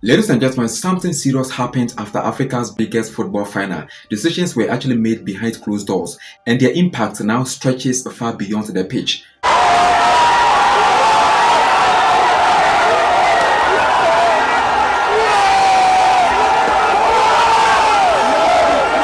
Ladies and gentlemen, something serious happened after Africa's biggest football final. Decisions were actually made behind closed doors, and their impact now stretches far beyond the pitch.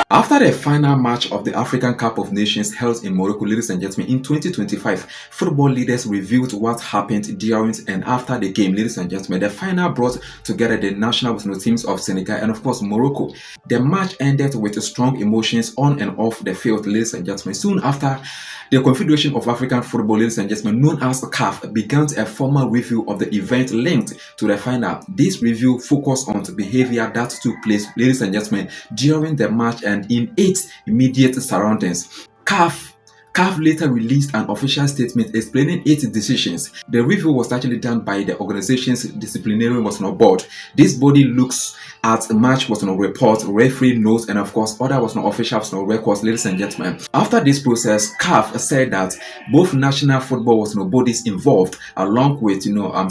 After the final match of the African Cup of Nations held in Morocco, ladies and gentlemen, in 2025, football leaders revealed what happened during and after the game, ladies and gentlemen. The final brought together the national teams of Senegal and, of course, Morocco. The match ended with strong emotions on and off the field, ladies and gentlemen. Soon after, the Confederation of African Football, ladies and gentlemen, known as CAF, began a formal review of the event linked to the final. This review focused on the behavior that took place, ladies and gentlemen, during the match and in its immediate surroundings. CAF later released an official statement explaining its decisions. The review was actually done by the organization's disciplinary board. This body looks at match report, referee notes, and of course other official records, ladies and gentlemen. After this process, CAF said that both national football bodies involved, along with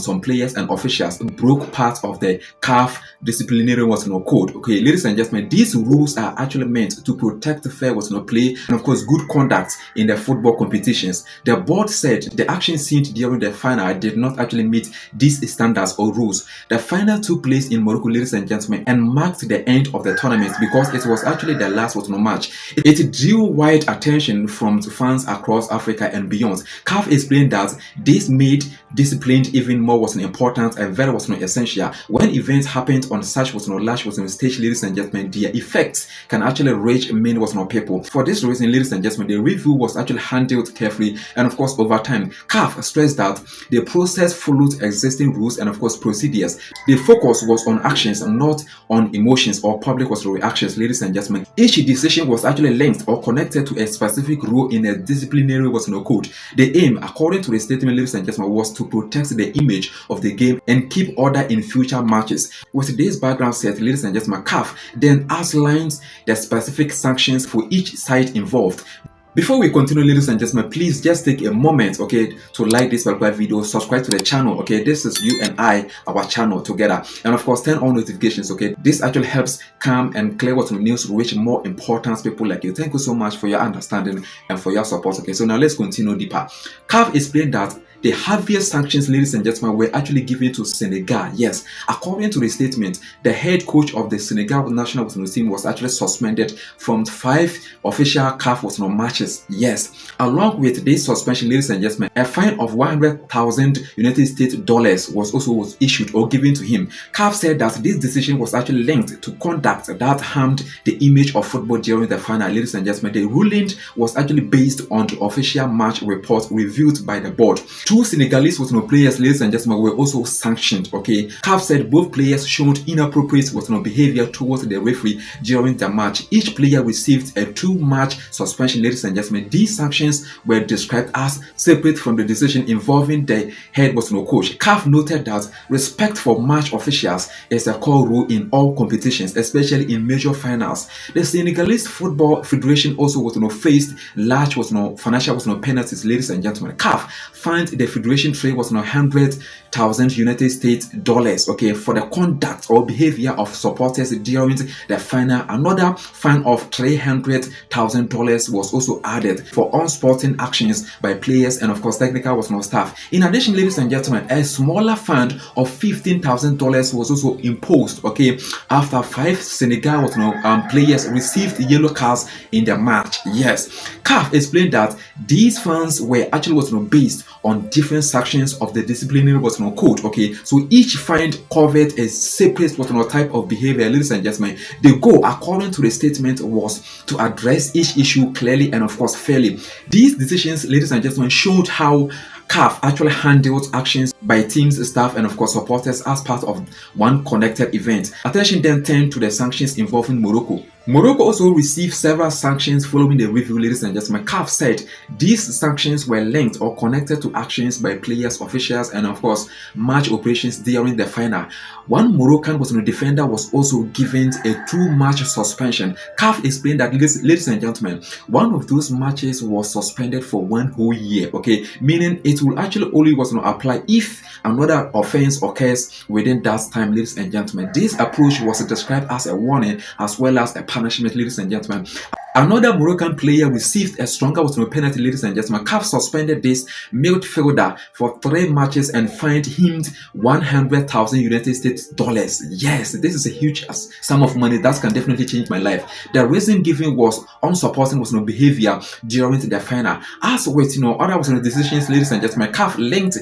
some players and officials, broke part of the CAF disciplinary code. Okay, ladies and gentlemen, these rules are actually meant to protect fair play and of course good conduct in the football competitions. The board said the action seen during the final did not actually meet these standards or rules. The final took place in Morocco, ladies and gentlemen, and marked the end of the tournament because it was actually the last match. It drew wide attention from fans across Africa and beyond. CAF explained that this made discipline even more important and very essential. When events happened on such large stage, ladies and gentlemen, their effects can actually reach many people. For this reason, ladies and gentlemen, the review was actually handled carefully, and of course over time. CAF stressed that the process followed existing rules and of course procedures. The focus was on actions and not on emotions or public reactions, ladies and gentlemen. Each decision was actually linked or connected to a specific rule in a disciplinary code. The aim, according to the statement, ladies and gentlemen, was to protect the image of the game and keep order in future matches. With this background set, ladies and gentlemen, CAF then outlines the specific sanctions for each side involved. Before we continue, ladies and gentlemen, please just take a moment, okay, to like this particular video, subscribe to the channel, okay. This is you and I, our channel together, and of course turn on notifications, okay. This actually helps calm and clear news reach more important people like you. Thank you so much for your understanding and for your support, okay. So now let's continue deeper. CAF explained that the heaviest sanctions, ladies and gentlemen, were actually given to Senegal. Yes, according to the statement, the head coach of the Senegal national team was actually suspended from 5 official CAF matches. Yes, along with this suspension, ladies and gentlemen, a fine of 100,000 United States dollars was also issued or given to him. CAF said that this decision was actually linked to conduct that harmed the image of football during the final. Ladies and gentlemen, the ruling was actually based on the official match report reviewed by the board. 2 Senegalese players, ladies and gentlemen, were also sanctioned. Okay, CAF said both players showed inappropriate behavior towards the referee during the match. Each player received a 2-match suspension, ladies and gentlemen. These sanctions were described as separate from the decision involving the head coach. CAF noted that respect for match officials is a core rule in all competitions, especially in major finals. The Senegalese Football Federation also faced large financial penalties, ladies and gentlemen. CAF fined the federation trade 100,000 United States dollars, okay, for the conduct or behavior of supporters during the final. Another fine of $300,000 was also added for unsporting actions by players and of course technical staff. In addition, ladies and gentlemen, a smaller fine of $15,000 was also imposed, okay, after 5 Senegal players received yellow cards in the match. Yes, CAF explained that these fines were actually based on different sections of the disciplinary code. Okay, so each fine covered a separate type of behavior, ladies and gentlemen. The goal, according to the statement, was to address each issue clearly and of course fairly. These decisions, ladies and gentlemen, showed how CAF actually handled actions by teams, staff, and of course supporters as part of one connected event. Attention then turned to the sanctions involving Morocco. Morocco also received several sanctions following the review, ladies and gentlemen. CAF said these sanctions were linked or connected to actions by players, officials, and of course match operations during the final. One Moroccan defender was also given a 2-match suspension. CAF explained that, ladies and gentlemen, one of those matches was suspended for 1 whole year, okay, meaning it will actually only apply if if another offense occurs within that time, ladies and gentlemen, this approach was described as a warning as well as a punishment, ladies and gentlemen. Another Moroccan player received a stronger penalty, ladies and gentlemen. CAF suspended this midfielder for 3 matches and fined him 100,000 United States dollars. Yes, this is a huge sum of money that can definitely change my life. The reason given was unsupporting behavior during the final. As with other decisions, ladies and gentlemen, CAF linked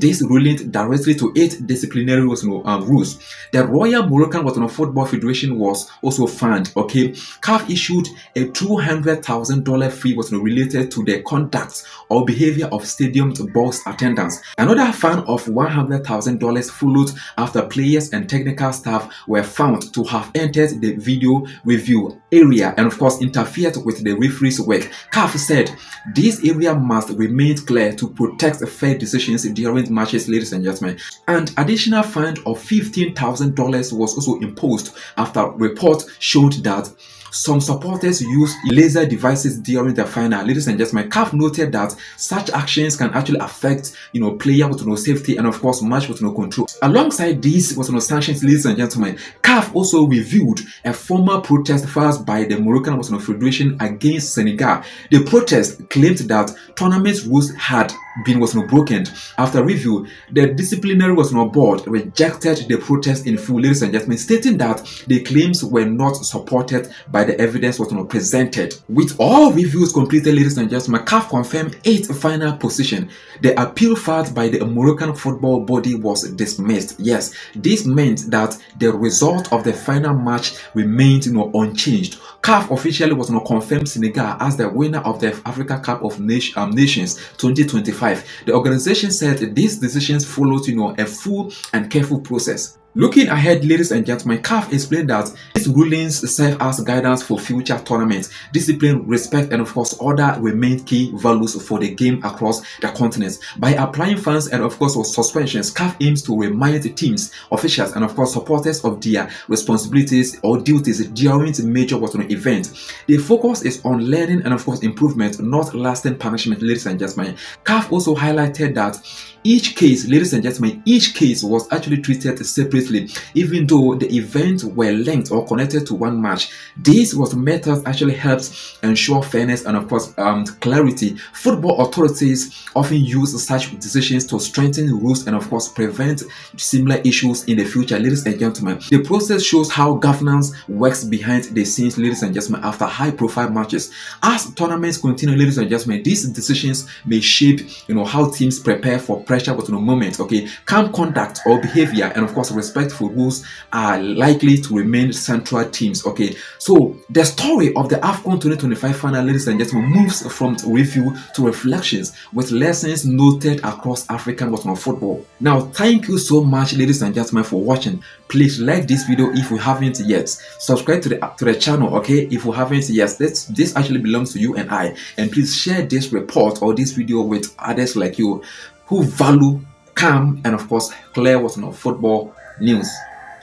this ruling directly to 8 disciplinary rules. The Royal Moroccan Football Federation was also fined. Okay, CAF issued a $200,000 fee related to the conduct or behavior of stadium box attendants. Another fine of $100,000 followed after players and technical staff were found to have entered the video review area and of course interfered with the referee's work. CAF said this area must remain clear to protect fair decisions during matches, ladies and gentlemen. An additional fine of $15,000 was also imposed after reports showed that some supporters used laser devices during the final. Ladies and gentlemen, CAF noted that such actions can actually affect player safety and of course match control. Alongside these sanctions, ladies and gentlemen, CAF also reviewed a former protest filed by the Moroccan Federation against Senegal. The protest claimed that tournament rules had been broken. After review, the disciplinary board rejected the protest in full, ladies and gentlemen, stating that the claims were not supported by the evidence presented. With all reviews completed, ladies and gentlemen, CAF confirmed 8th final position. The appeal filed by the Moroccan football body was dismissed. Yes, this meant that the result of the final match remained unchanged. CAF officially confirmed Senegal as the winner of the Africa Cup of Nations 2025. The organization said these decisions followed a full and careful process. Looking ahead, ladies and gentlemen, CAF explained that these rulings serve as guidance for future tournaments. Discipline, respect, and of course, order remain key values for the game across the continent. By applying fines and of course suspensions, CAF aims to remind teams, officials, and of course supporters of their responsibilities or duties during the major event. The focus is on learning and of course improvement, not lasting punishment, ladies and gentlemen. CAF also highlighted that each case, ladies and gentlemen, each case was actually treated separately, even though the events were linked or connected to one match. This method actually helps ensure fairness and of course clarity. Football authorities often use such decisions to strengthen rules and of course prevent similar issues in the future, ladies and gentlemen. The process shows how governance works behind the scenes, ladies and gentlemen, after high-profile matches. As tournaments continue, ladies and gentlemen, these decisions may shape how teams prepare for pressure moment. Okay, calm conduct or behavior and of course respect for rules are likely to remain central themes. Okay, so the story of the AFCON 2025 final, ladies and gentlemen, moves from review to reflections with lessons noted across African football. Now, thank you so much, ladies and gentlemen, for watching. Please like this video if you haven't yet. Subscribe to the channel, okay, if you haven't yet. This actually belongs to you and I. And please share this report or this video with others like you who value calm and of course clear football news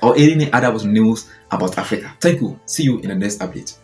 or any other news about Africa. Thank you. See you in the next update.